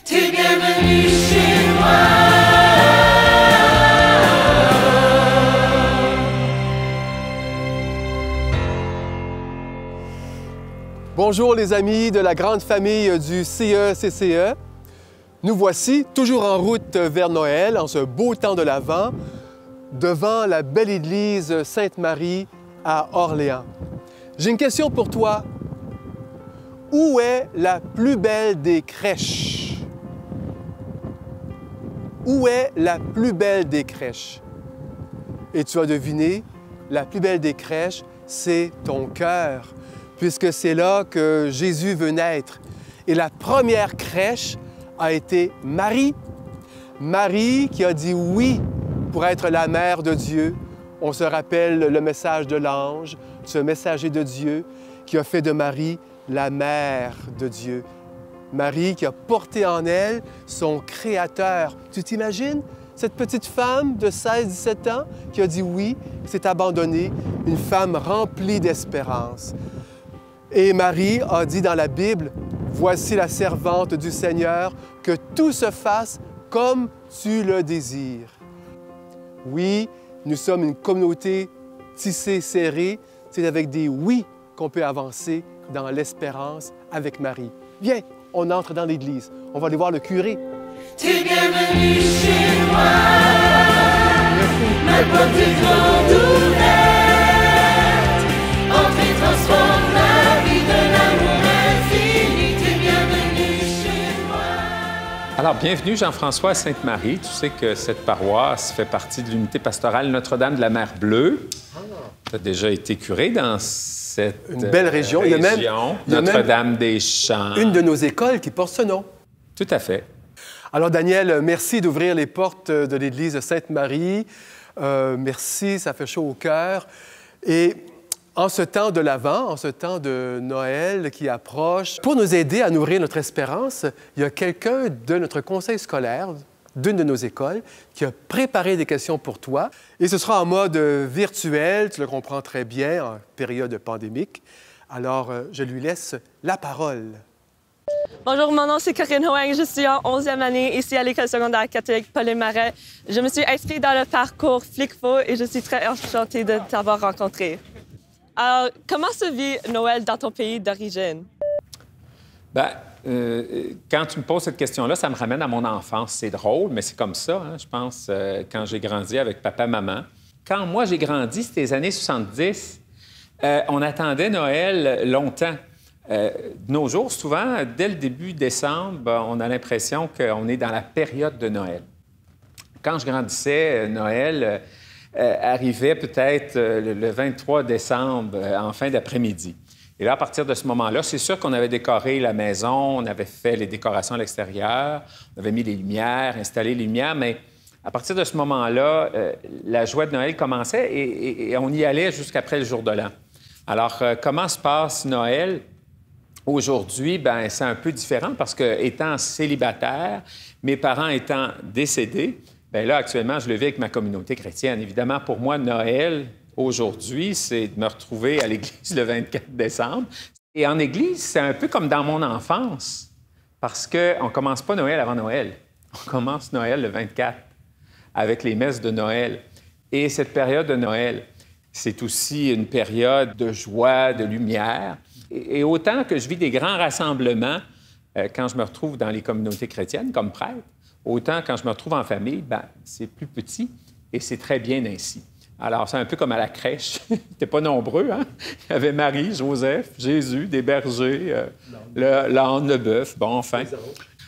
T'es bienvenue chez moi. Bonjour les amis de la grande famille du CE-CCE. Nous voici toujours en route vers Noël, en ce beau temps de l'Avent, devant la belle église Sainte-Marie à Orléans. J'ai une question pour toi. Où est la plus belle des crèches? Où est la plus belle des crèches? Et tu as deviné, la plus belle des crèches, c'est ton cœur, puisque c'est là que Jésus veut naître. Et la première crèche a été Marie. Marie qui a dit oui pour être la mère de Dieu. On se rappelle le message de l'ange, ce messager de Dieu qui a fait de Marie la mère de Dieu. Marie qui a porté en elle son Créateur. Tu t'imagines cette petite femme de 16-17 ans qui a dit oui, s'est abandonnée, une femme remplie d'espérance. Et Marie a dit dans la Bible, « Voici la servante du Seigneur, que tout se fasse comme tu le désires. » Oui, nous sommes une communauté tissée, serrée. C'est avec des « oui » qu'on peut avancer dans l'espérance avec Marie. Viens, on entre dans l'église. On va aller voir le curé. T'es bienvenue chez moi. Ma porte est grande ouverte. Entrez, transforme ma vie de l'amour infini. T'es bienvenue chez moi. Alors, bienvenue Jean-François à Sainte-Marie. Tu sais que cette paroisse fait partie de l'unité pastorale Notre-Dame de la Mer Bleue. Tu as déjà été curé dans cette Une belle région. Il y a même Notre-Dame-des-Champs. Une de nos écoles qui porte ce nom. Tout à fait. Alors, Daniel, merci d'ouvrir les portes de l'église de Sainte-Marie. Merci, ça fait chaud au cœur. Et en ce temps de l'Avent, en ce temps de Noël qui approche, pour nous aider à nourrir notre espérance, il y a quelqu'un de notre conseil scolaire, d'une de nos écoles, qui a préparé des questions pour toi. Et ce sera en mode virtuel, tu le comprends très bien, en période pandémique. Alors, je lui laisse la parole. Bonjour, mon nom c'est Corinne Hoang. Je suis en 11e année ici à l'École secondaire catholique Paul-et-Marais. Je me suis inscrite dans le parcours Flic-Fo et je suis très enchantée de t'avoir rencontré. Alors, comment se vit Noël dans ton pays d'origine? Bien, quand tu me poses cette question-là, ça me ramène à mon enfance. C'est drôle, mais c'est comme ça, hein, je pense, quand j'ai grandi avec papa-maman. Quand moi, j'ai grandi, c'était les années 70, on attendait Noël longtemps. De nos jours, souvent, dès le début décembre, on a l'impression qu'on est dans la période de Noël. Quand je grandissais, Noël arrivait peut-être le 23 décembre, en fin d'après-midi. Et là, à partir de ce moment-là, c'est sûr qu'on avait décoré la maison, on avait fait les décorations à l'extérieur, on avait mis les lumières, installé les lumières, mais à partir de ce moment-là, la joie de Noël commençait et on y allait jusqu'après le jour de l'an. Alors, comment se passe Noël? Aujourd'hui, bien, c'est un peu différent parce que, étant célibataire, mes parents étant décédés, bien là, actuellement, je le vis avec ma communauté chrétienne. Évidemment, pour moi, Noël, aujourd'hui, c'est de me retrouver à l'église le 24 décembre. Et en église, c'est un peu comme dans mon enfance parce qu'on ne commence pas Noël avant Noël. On commence Noël le 24 avec les messes de Noël. Et cette période de Noël, c'est aussi une période de joie, de lumière. Et autant que je vis des grands rassemblements quand je me retrouve dans les communautés chrétiennes comme prêtre, autant quand je me retrouve en famille, bien, c'est plus petit et c'est très bien ainsi. Alors, c'est un peu comme à la crèche. Ils n'étaient pas nombreux, hein? Il y avait Marie, Joseph, Jésus, des bergers, l'âne, le bœuf, bon, enfin.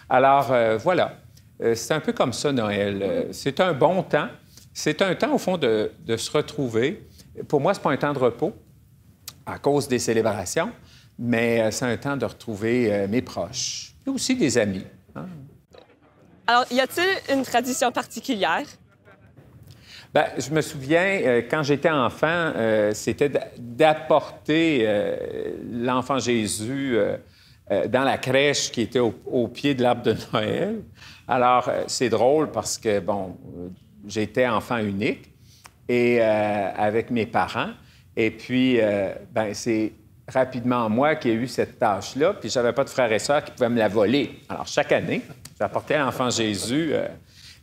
Alors, voilà. C'est un peu comme ça, Noël. C'est un bon temps. C'est un temps, au fond, de se retrouver. Pour moi, ce n'est pas un temps de repos à cause des célébrations, mais c'est un temps de retrouver mes proches et aussi des amis. Hein? Alors, y a-t-il une tradition particulière? Bien, je me souviens, quand j'étais enfant, c'était d'apporter l'enfant Jésus dans la crèche qui était au pied de l'arbre de Noël. Alors, c'est drôle parce que, bon, j'étais enfant unique et avec mes parents. Et puis, bien, c'est rapidement moi qui ai eu cette tâche-là, puis j'avais pas de frères et sœurs qui pouvaient me la voler. Alors, chaque année, J'apportais l'enfant Jésus.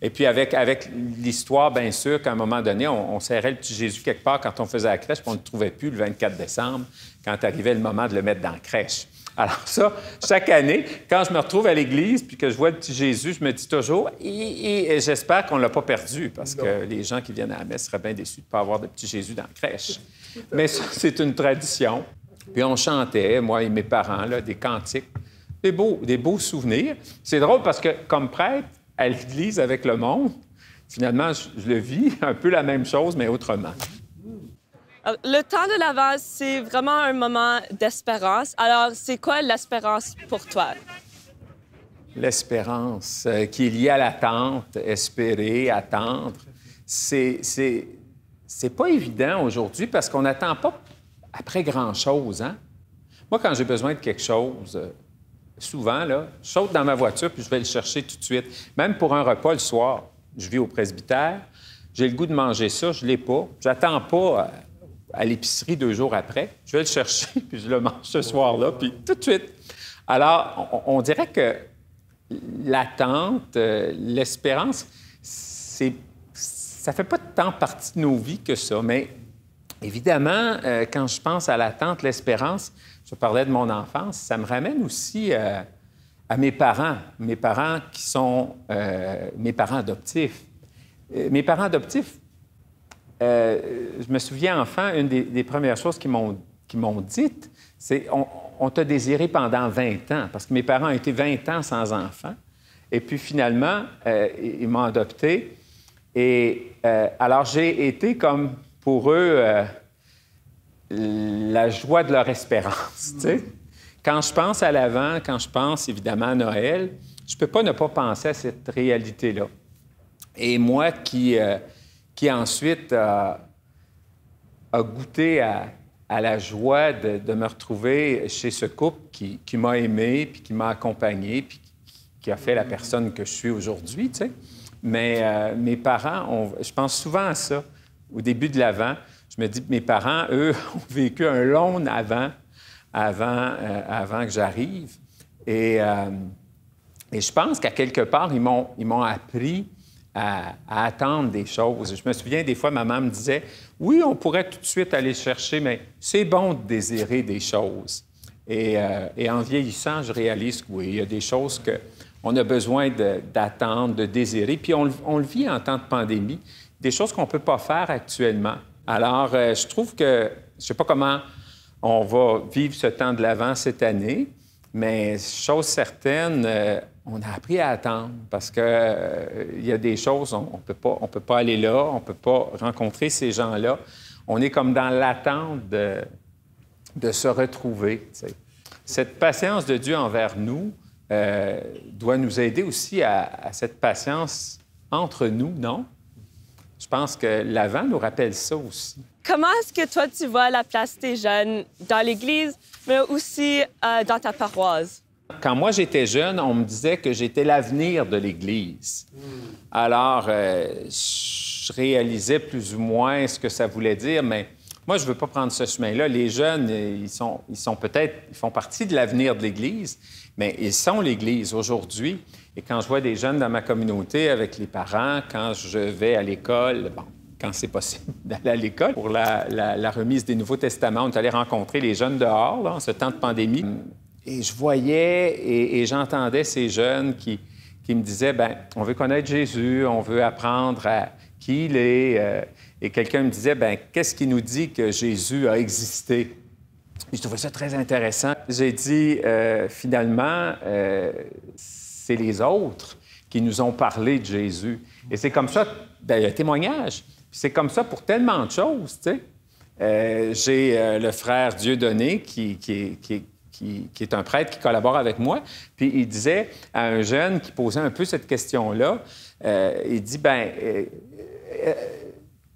Et puis, avec l'histoire, bien sûr, qu'à un moment donné, on serrait le petit Jésus quelque part quand on faisait la crèche, puis on ne le trouvait plus le 24 décembre, quand arrivait le moment de le mettre dans la crèche. Alors ça, chaque année, quand je me retrouve à l'église puis que je vois le petit Jésus, je me dis toujours, et j'espère qu'on ne l'a pas perdu, parce que les gens qui viennent à la messe seraient bien déçus de ne pas avoir de petit Jésus dans la crèche. Mais ça, c'est une tradition. Puis on chantait, moi et mes parents, là, des cantiques, des beaux souvenirs. C'est drôle parce que, comme prêtre, à l'Église avec le monde, finalement, je le vis un peu la même chose, mais autrement. Alors, le temps de l'Avent, c'est vraiment un moment d'espérance. Alors, c'est quoi l'espérance pour toi? L'espérance qui est liée à l'attente, espérer, attendre, c'est pas évident aujourd'hui parce qu'on n'attend pas après grand-chose, hein? Moi, quand j'ai besoin de quelque chose... souvent, là, je saute dans ma voiture puis je vais le chercher tout de suite. Même pour un repas le soir, je vis au presbytère, j'ai le goût de manger ça, je ne l'ai pas. J'attends pas à l'épicerie 2 jours après. Je vais le chercher puis je le mange ce soir-là, puis tout de suite. Alors, on dirait que l'attente, l'espérance, ça fait pas tant partie de nos vies que ça. Mais évidemment, quand je pense à l'attente, l'espérance, je parlais de mon enfance, ça me ramène aussi à mes parents qui sont mes parents adoptifs. Mes parents adoptifs, je me souviens, enfant, une des premières choses qu'ils m'ont dites, c'est « on t'a désiré pendant 20 ans », parce que mes parents ont été 20 ans sans enfant. Et puis finalement, ils m'ont adopté. Et alors, j'ai été comme pour eux... la joie de leur espérance, tu sais. Quand je pense à l'Avent, quand je pense évidemment à Noël, je ne peux pas ne pas penser à cette réalité-là. Et moi qui ensuite a goûté à la joie de me retrouver chez ce couple qui m'a aimé, puis qui m'a accompagné, puis qui a fait la personne que je suis aujourd'hui, tu sais. Mais mes parents, je pense souvent à ça, au début de l'Avent. Je me dis que mes parents, eux, ont vécu un long avant que j'arrive. Et je pense qu'à quelque part, ils m'ont appris à attendre des choses. Je me souviens, des fois, maman me disait, « Oui, on pourrait tout de suite aller chercher, mais c'est bon de désirer des choses. » Et en vieillissant, je réalise que oui, il y a des choses qu'on a besoin d'attendre, de désirer. Puis on le vit en temps de pandémie, des choses qu'on ne peut pas faire actuellement. Alors, je trouve que, je ne sais pas comment on va vivre ce temps de l'Avent cette année, mais chose certaine, on a appris à attendre parce qu'il y a des choses, on peut pas aller là, on ne peut pas rencontrer ces gens-là. On est comme dans l'attente de se retrouver, tu sais. Cette patience de Dieu envers nous doit nous aider aussi à cette patience entre nous, non? Je pense que l'Avent nous rappelle ça aussi. Comment est-ce que toi, tu vois la place des jeunes dans l'Église, mais aussi dans ta paroisse? Quand moi, j'étais jeune, on me disait que j'étais l'avenir de l'Église. Alors, je réalisais plus ou moins ce que ça voulait dire, mais moi, je ne veux pas prendre ce chemin-là. Les jeunes, ils font partie de l'avenir de l'Église, mais ils sont l'Église aujourd'hui. Et quand je vois des jeunes dans ma communauté avec les parents, quand je vais à l'école, bon, quand c'est possible d'aller à l'école, pour la remise des Nouveaux Testaments, on est allé rencontrer les jeunes dehors, là, en ce temps de pandémie. Et je voyais et j'entendais ces jeunes qui me disaient, bien, on veut connaître Jésus, on veut apprendre à qui il est. Et quelqu'un me disait, bien, qu'est-ce qui nous dit que Jésus a existé? Et je trouvais ça très intéressant. J'ai dit, finalement, c'est les autres qui nous ont parlé de Jésus. Et c'est comme ça, bien, il y a un témoignage. Puis c'est comme ça pour tellement de choses, tu sais. J'ai le frère Dieudonné qui est un prêtre qui collabore avec moi. Puis il disait à un jeune qui posait un peu cette question-là, il dit, bien,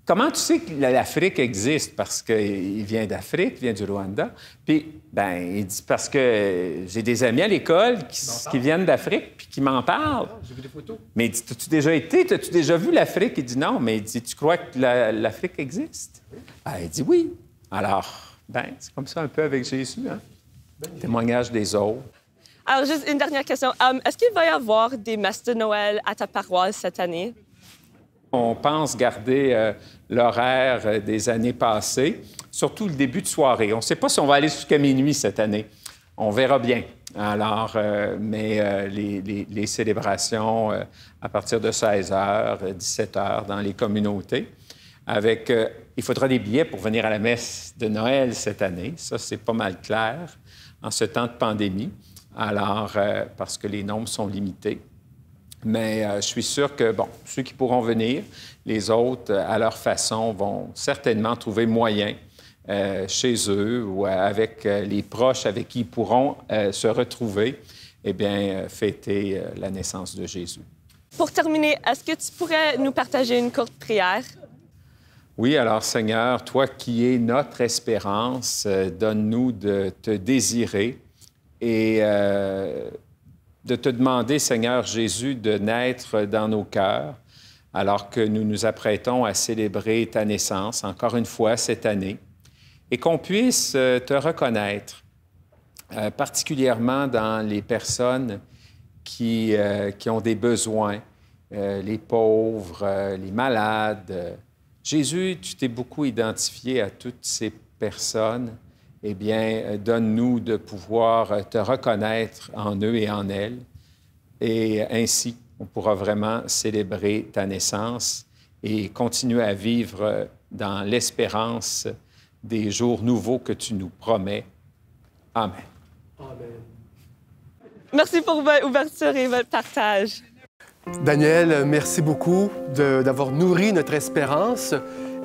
comment tu sais que l'Afrique existe? Parce qu'il vient d'Afrique, il vient du Rwanda. Puis, bien, il dit, parce que j'ai des amis à l'école qui viennent d'Afrique puis qui m'en parlent. J'ai vu des photos. Mais il dit, t'as-tu déjà été? T'as-tu déjà vu l'Afrique? Il dit, non. Mais il dit, tu crois que l'Afrique existe? Ben, il dit, oui. Alors, bien, c'est comme ça un peu avec Jésus, hein? Témoignage des autres. Alors, juste une dernière question. Est-ce qu'il va y avoir des messes de Noël à ta paroisse cette année? On pense garder l'horaire des années passées, surtout le début de soirée. On ne sait pas si on va aller jusqu'à minuit cette année. On verra bien. Alors, mais les célébrations à partir de 16h, 17h dans les communautés. Avec, il faudra des billets pour venir à la messe de Noël cette année. Ça, c'est pas mal clair en ce temps de pandémie. Alors, parce que les nombres sont limités. Mais je suis sûr que, bon, ceux qui pourront venir, les autres, à leur façon, vont certainement trouver moyen chez eux ou avec les proches avec qui ils pourront se retrouver, eh bien, fêter la naissance de Jésus. Pour terminer, est-ce que tu pourrais nous partager une courte prière? Oui, alors Seigneur, toi qui es notre espérance, donne-nous de te désirer et de te demander, Seigneur Jésus, de naître dans nos cœurs alors que nous nous apprêtons à célébrer ta naissance, encore une fois cette année, et qu'on puisse te reconnaître, particulièrement dans les personnes qui ont des besoins, les pauvres, les malades. Jésus, tu t'es beaucoup identifié à toutes ces personnes. Eh bien, donne-nous de pouvoir te reconnaître en eux et en elles. Et ainsi, on pourra vraiment célébrer ta naissance et continuer à vivre dans l'espérance des jours nouveaux que tu nous promets. Amen. Merci pour votre ouverture et votre partage. Daniel, merci beaucoup d'avoir nourri notre espérance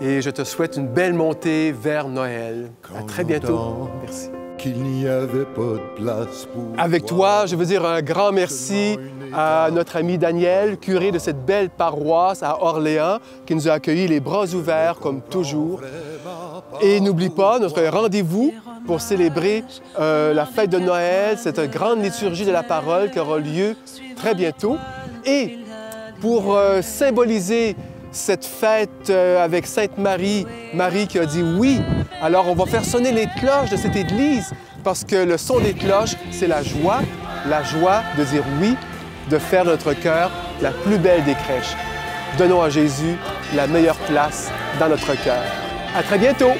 et je te souhaite une belle montée vers Noël. À très bientôt. Merci. Qu'il n'y avait pas de place pour Avec toi, je veux dire un grand merci à notre ami Daniel, curé de cette belle paroisse à Orléans, qui nous a accueillis les bras ouverts comme toujours. Et n'oublie pas notre rendez-vous pour célébrer la fête de Noël, cette grande liturgie de la parole qui aura lieu très bientôt. Et pour symboliser cette fête avec Sainte Marie, Marie qui a dit oui, alors on va faire sonner les cloches de cette église parce que le son des cloches, c'est la joie de dire oui, de faire de notre cœur la plus belle des crèches. Donnons à Jésus la meilleure place dans notre cœur. À très bientôt!